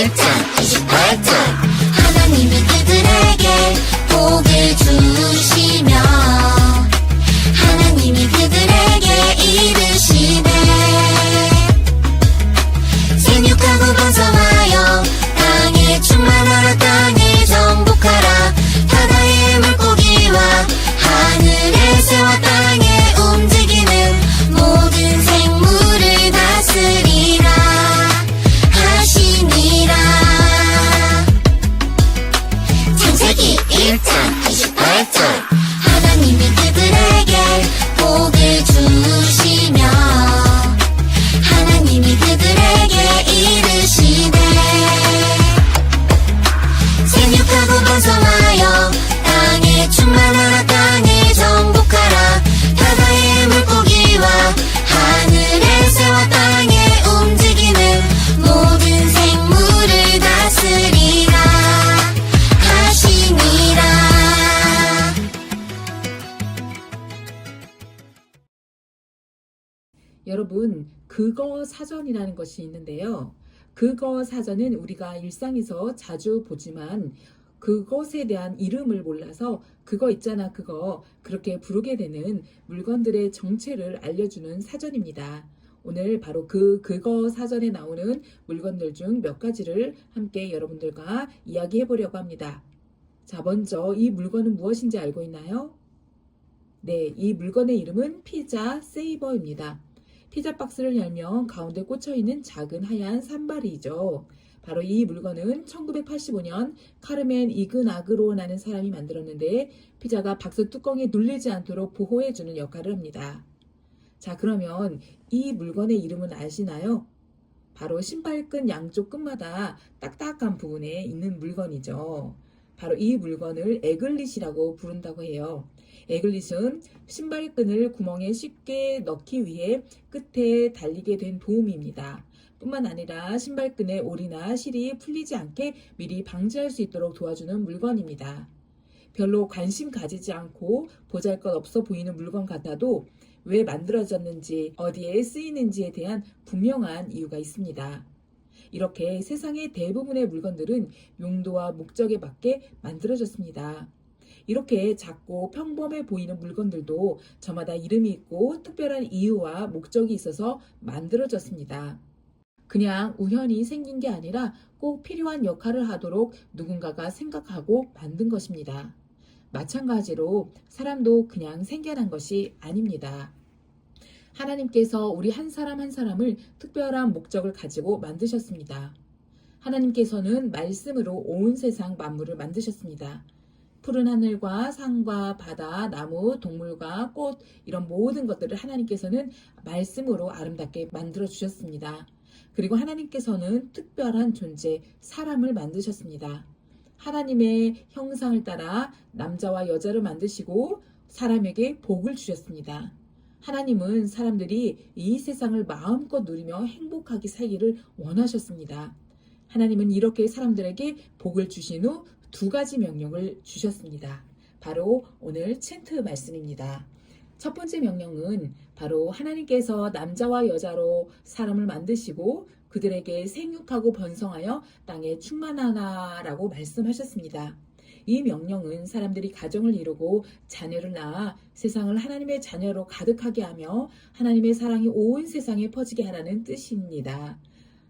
1장 28절 하나님이 그들에게 복을 주시며 하나님이 그들에게 이르시되 생육하고 번성하여 땅에 충만하라 땅을 정복하라 바다의 물고기와 하늘의 새와 땅에 움직이는 모든 생물을 다스리라 하시니라. 창세기 1장 28절 하나님이 그들에게 복을 주시며 하나님이 그들에게 이르시되 생육하고 번성하여 땅에 충만하라 땅을 정복하라 바다의 물고기와 하늘의 새와 땅에 움직이는 모든 생물을 다스리라 하시니라. 여러분, 그거 사전이라는 것이 있는데요. 그거 사전은 우리가 일상에서 자주 보지만 그것에 대한 이름을 몰라서 그거 있잖아 그거 그렇게 부르게 되는 물건들의 정체를 알려주는 사전입니다. 오늘 바로 그거 사전에 나오는 물건들 중 몇 가지를 함께 여러분들과 이야기해 보려고 합니다. 자, 먼저 이 물건은 무엇인지 알고 있나요? 네, 이 물건의 이름은 피자 세이버입니다. 피자 박스를 열면 가운데 꽂혀있는 작은 하얀 산발이죠. 바로 이 물건은 1985년 카르멘 이그나그로라는 사람이 만들었는데 피자가 박스 뚜껑에 눌리지 않도록 보호해주는 역할을 합니다. 자, 그러면 이 물건의 이름은 아시나요? 바로 신발끈 양쪽 끝마다 딱딱한 부분에 있는 물건이죠. 바로 이 물건을 에글릿이라고 부른다고 해요. 에글릿은 신발끈을 구멍에 쉽게 넣기 위해 끝에 달리게 된 도움입니다. 뿐만 아니라 신발끈의 올이나 실이 풀리지 않게 미리 방지할 수 있도록 도와주는 물건입니다. 별로 관심 가지지 않고 보잘것없어 보이는 물건 같아도 왜 만들어졌는지 어디에 쓰이는지에 대한 분명한 이유가 있습니다. 이렇게 세상의 대부분의 물건들은 용도와 목적에 맞게 만들어졌습니다. 이렇게 작고 평범해 보이는 물건들도 저마다 이름이 있고 특별한 이유와 목적이 있어서 만들어졌습니다. 그냥 우연히 생긴 게 아니라 꼭 필요한 역할을 하도록 누군가가 생각하고 만든 것입니다. 마찬가지로 사람도 그냥 생겨난 것이 아닙니다. 하나님께서 우리 한 사람 한 사람을 특별한 목적을 가지고 만드셨습니다. 하나님께서는 말씀으로 온 세상 만물을 만드셨습니다. 푸른 하늘과 산과 바다, 나무, 동물과 꽃 이런 모든 것들을 하나님께서는 말씀으로 아름답게 만들어 주셨습니다. 그리고 하나님께서는 특별한 존재, 사람을 만드셨습니다. 하나님의 형상을 따라 남자와 여자를 만드시고 사람에게 복을 주셨습니다. 하나님은 사람들이 이 세상을 마음껏 누리며 행복하게 살기를 원하셨습니다. 하나님은 이렇게 사람들에게 복을 주신 후 두 가지 명령을 주셨습니다. 바로 오늘 챈트 말씀입니다. 첫 번째 명령은 바로 하나님께서 남자와 여자로 사람을 만드시고 그들에게 생육하고 번성하여 땅에 충만하라라고 말씀하셨습니다. 이 명령은 사람들이 가정을 이루고 자녀를 낳아 세상을 하나님의 자녀로 가득하게 하며 하나님의 사랑이 온 세상에 퍼지게 하라는 뜻입니다.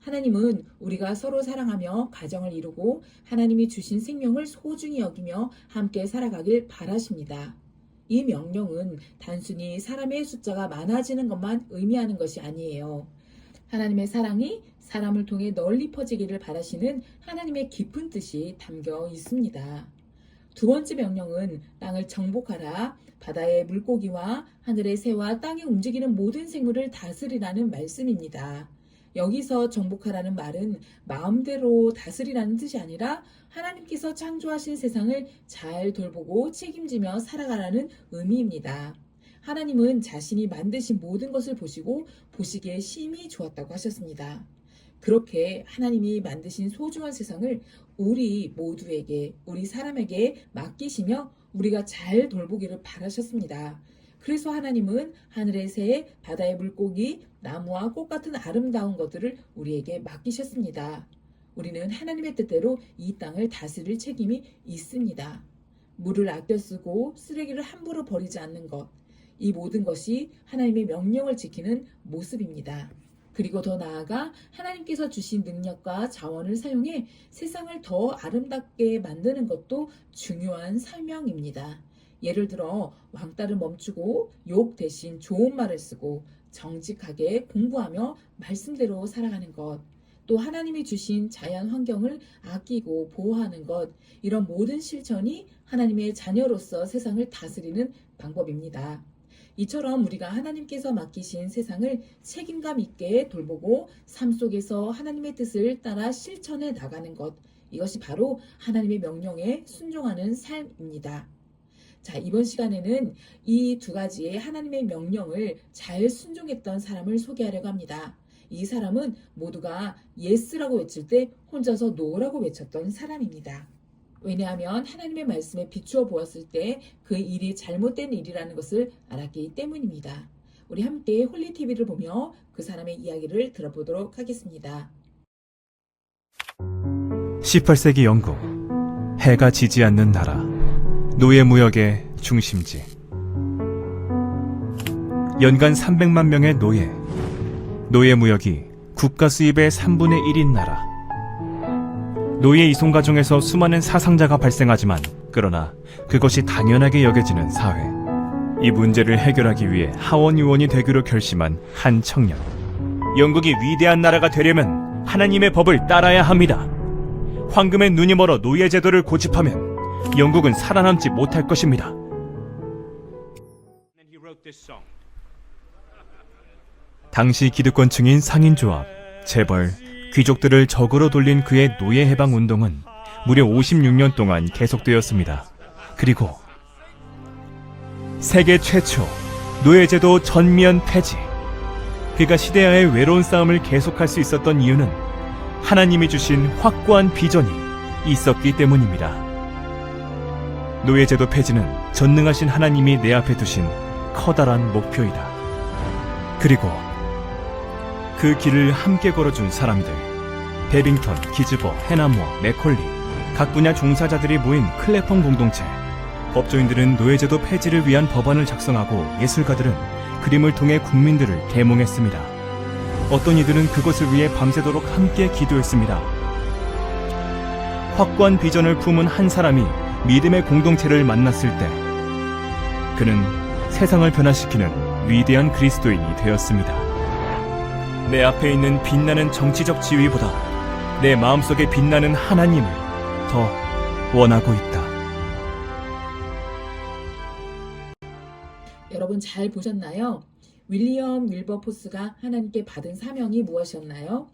하나님은 우리가 서로 사랑하며 가정을 이루고 하나님이 주신 생명을 소중히 여기며 함께 살아가길 바라십니다. 이 명령은 단순히 사람의 숫자가 많아지는 것만 의미하는 것이 아니에요. 하나님의 사랑이 사람을 통해 널리 퍼지기를 바라시는 하나님의 깊은 뜻이 담겨 있습니다. 두 번째 명령은 땅을 정복하라, 바다의 물고기와 하늘의 새와 땅에 움직이는 모든 생물을 다스리라는 말씀입니다. 여기서 정복하라는 말은 마음대로 다스리라는 뜻이 아니라 하나님께서 창조하신 세상을 잘 돌보고 책임지며 살아가라는 의미입니다. 하나님은 자신이 만드신 모든 것을 보시고 보시기에 심히 좋았다고 하셨습니다. 그렇게 하나님이 만드신 소중한 세상을 우리 모두에게, 우리 사람에게 맡기시며 우리가 잘 돌보기를 바라셨습니다. 그래서 하나님은 하늘의 새, 바다의 물고기, 나무와 꽃 같은 아름다운 것들을 우리에게 맡기셨습니다. 우리는 하나님의 뜻대로 이 땅을 다스릴 책임이 있습니다. 물을 아껴 쓰고 쓰레기를 함부로 버리지 않는 것, 이 모든 것이 하나님의 명령을 지키는 모습입니다. 그리고 더 나아가 하나님께서 주신 능력과 자원을 사용해 세상을 더 아름답게 만드는 것도 중요한 사명입니다. 예를 들어 왕따를 멈추고 욕 대신 좋은 말을 쓰고 정직하게 공부하며 말씀대로 살아가는 것, 또 하나님이 주신 자연 환경을 아끼고 보호하는 것, 이런 모든 실천이 하나님의 자녀로서 세상을 다스리는 방법입니다. 이처럼 우리가 하나님께서 맡기신 세상을 책임감 있게 돌보고 삶 속에서 하나님의 뜻을 따라 실천해 나가는 것, 이것이 바로 하나님의 명령에 순종하는 삶입니다. 자, 이번 시간에는 이 두 가지의 하나님의 명령을 잘 순종했던 사람을 소개하려고 합니다. 이 사람은 모두가 예스라고 외칠 때 혼자서 노라고 외쳤던 사람입니다. 왜냐하면 하나님의 말씀에 비추어 보았을 때 그 일이 잘못된 일이라는 것을 알았기 때문입니다. 우리 함께 홀리TV를 보며 그 사람의 이야기를 들어보도록 하겠습니다. 18세기 영국, 해가 지지 않는 나라, 노예무역의 중심지. 연간 300만 명의 노예무역이 국가 수입의 3분의 1인 나라. 노예 이송 과정에서 수많은 사상자가 발생하지만 그러나 그것이 당연하게 여겨지는 사회. 이 문제를 해결하기 위해 하원 의원이 되기로 결심한 한 청년. 영국이 위대한 나라가 되려면 하나님의 법을 따라야 합니다. 황금의 눈이 멀어 노예 제도를 고집하면 영국은 살아남지 못할 것입니다. 당시 기득권층인 상인조합, 재벌, 귀족들을 적으로 돌린 그의 노예 해방 운동은 무려 56년 동안 계속되었습니다. 그리고 세계 최초 노예제도 전면 폐지. 그가 시대와의 외로운 싸움을 계속할 수 있었던 이유는 하나님이 주신 확고한 비전이 있었기 때문입니다. 노예제도 폐지는 전능하신 하나님이 내 앞에 두신 커다란 목표이다. 그리고 그 길을 함께 걸어준 사람들, 베빙턴, 기즈버, 해나모어, 맥콜리, 각 분야 종사자들이 모인 클래펑 공동체. 법조인들은 노예제도 폐지를 위한 법안을 작성하고 예술가들은 그림을 통해 국민들을 계몽했습니다. 어떤 이들은 그것을 위해 밤새도록 함께 기도했습니다. 확고한 비전을 품은 한 사람이 믿음의 공동체를 만났을 때 그는 세상을 변화시키는 위대한 그리스도인이 되었습니다. 내 앞에 있는 빛나는 정치적 지위보다 내 마음속에 빛나는 하나님을 더 원하고 있다. 여러분 잘 보셨나요? 윌리엄 윌버포스가 하나님께 받은 사명이 무엇이었나요?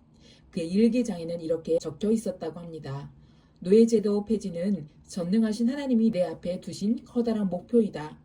그의 일기장에는 이렇게 적혀 있었다고 합니다. 노예제도 폐지는 전능하신 하나님이 내 앞에 두신 커다란 목표이다.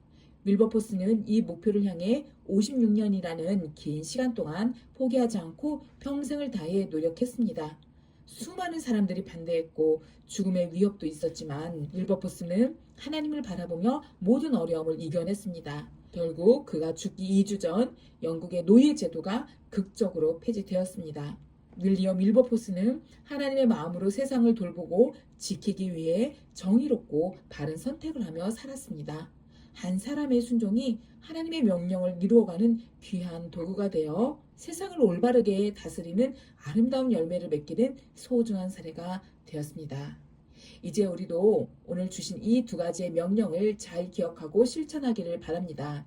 윌버포스는 이 목표를 향해 56년이라는 긴 시간 동안 포기하지 않고 평생을 다해 노력했습니다. 수많은 사람들이 반대했고 죽음의 위협도 있었지만 윌버포스는 하나님을 바라보며 모든 어려움을 이겨냈습니다. 결국 그가 죽기 2주 전 영국의 노예제도가 극적으로 폐지되었습니다. 윌리엄 윌버포스는 하나님의 마음으로 세상을 돌보고 지키기 위해 정의롭고 바른 선택을 하며 살았습니다. 한 사람의 순종이 하나님의 명령을 이루어가는 귀한 도구가 되어 세상을 올바르게 다스리는 아름다운 열매를 맺게 된 소중한 사례가 되었습니다. 이제 우리도 오늘 주신 이 두 가지의 명령을 잘 기억하고 실천하기를 바랍니다.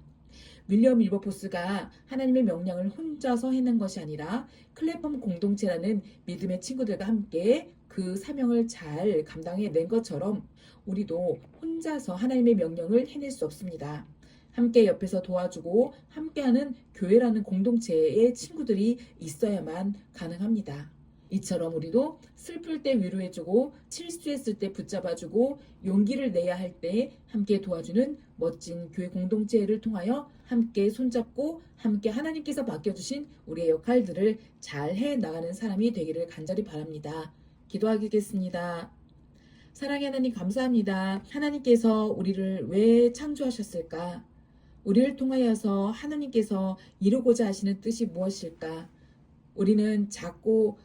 윌리엄 윌버포스가 하나님의 명령을 혼자서 해낸 것이 아니라 클래펑 공동체라는 믿음의 친구들과 함께 그 사명을 잘 감당해낸 것처럼 우리도 혼자서 하나님의 명령을 해낼 수 없습니다. 함께 옆에서 도와주고 함께하는 교회라는 공동체의 친구들이 있어야만 가능합니다. 이처럼 우리도 슬플 때 위로해주고 실수했을 때 붙잡아주고 용기를 내야 할 때 함께 도와주는 멋진 교회 공동체를 통하여 함께 손잡고 함께 하나님께서 맡겨주신 우리의 역할들을 잘 해나가는 사람이 되기를 간절히 바랍니다. 기도하겠습니다. 사랑의 하나님 감사합니다. 하나님께서 우리를 왜 창조하셨을까? 우리를 통하여서 하나님께서 이루고자 하시는 뜻이 무엇일까? 우리는 작고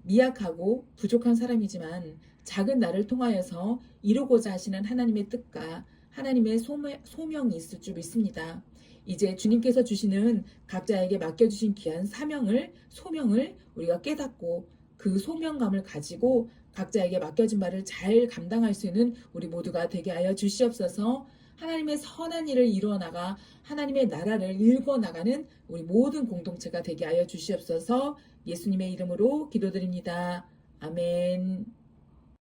미약하고 부족한 사람이지만 작은 나를 통하여서 이루고자 하시는 하나님의 뜻과 하나님의 소명이 있을 줄 믿습니다. 이제 주님께서 주시는 각자에게 맡겨주신 귀한 소명을 우리가 깨닫고 그 소명감을 가지고 각자에게 맡겨진 바를 잘 감당할 수 있는 우리 모두가 되게 하여 주시옵소서. 하나님의 선한 일을 이루어 나가 하나님의 나라를 일궈 나가는 우리 모든 공동체가 되게 하여 주시옵소서. 예수님의 이름으로 기도드립니다. 아멘.